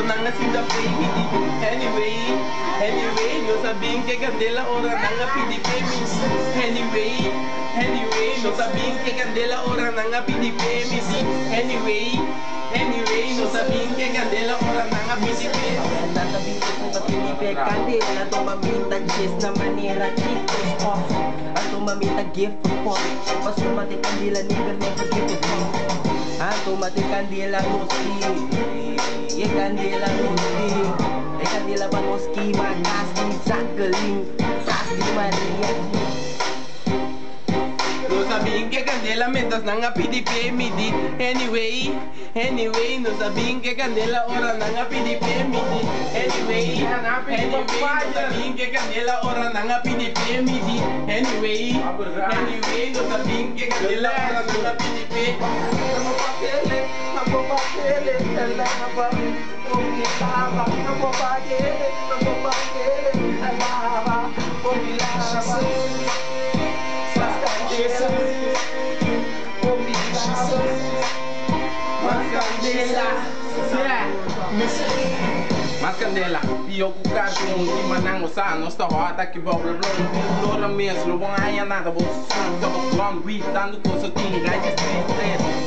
nanga sinda baby. Anyway, no sabing que candela ora nanga PDP miss. Anyway, no sabing que candela ora nanga PDP miss. Anyway, no sabing que candela ora nanga PDP. Tatabi ko sa PDP candela, tumamita gist na manera chicos off. At tumamita gift po, pasumati candela nigga never give it up. At tumati candela nuski, ye candela nuski, e candela pa nuski makasi sakaling, sasi Maria. No sabing que candela mentas nanga PDP midi. Anyway, no sabing que candela ora nanga PDP midi. Anyway, no sabing que candela ora nanga PDP midi. Anyway, no sabing que candela ora nanga PDP. Mas candela, eu com o carro com um manango sano, nós tá rota que bola blora mesmo, não vão ganhar nada, vou só tava com gritando com seu time, guys street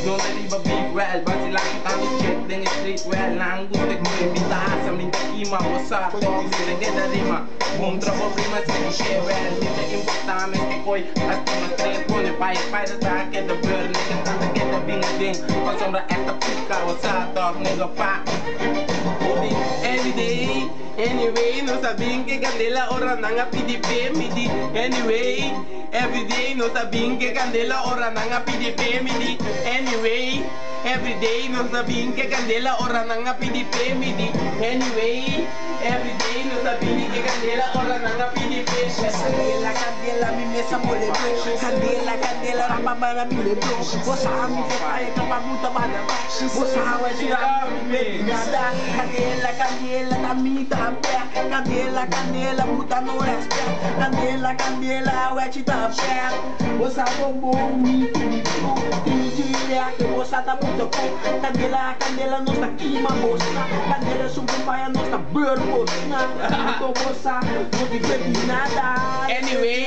não deriva big well, mas lá que tá no check, then street well, não gusta que me invitasse, me aqui mas você sabe, se tem da rima, trabalho prima se que well, se importante que foi, até uma três quando pai da que da burn, que tanta que da bing com sombra esta pica, você sabe, nigga pá. Anyway, no sabing que candela ora nanga PDP midi. Anyway, everyday no sabing que candela ora nanga PDP midi. Anyway, everyday no sabing que candela ora nanga PDP midi. Anyway, everyday no sabing que candela ora nanga PDP. Candela mi mesa mole bro. Candela rapamana mi le bro. Você me faz capamuta bana. Você vai tirar mi nada. Candela tamita pé. Candela puta no respeito. Candela wet da pé. Você bombom mi diria que você tá muito bom. Candela não está aqui uma moça. Candela submpaia não está burmosa. Não moça, não te bebe nada. Anyway,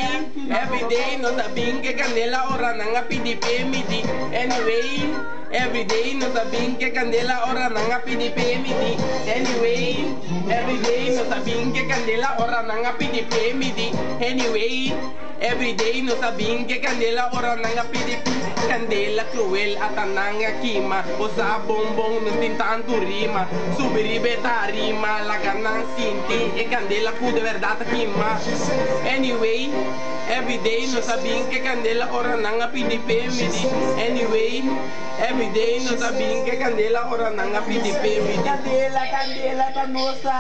everyday no sabing que candela ora nanga PDP midi. Anyway, everyday no sabing que candela ora nanga PDP midi. Anyway, everyday no sabing que candela ora nanga PDP midi. Anyway, everyday no sabing que candela ora nanga PDP. Candela cruel atananga kima. Osa bombong no tintanto rima. Subiri beta rima la ganan sinti e candela cu de verdade kima. Anyway, everyday no sabing que candela ora nanga PDP midi. Anyway, everyday no sabing que candela ora nanga PDP midi. Candela tá nossa.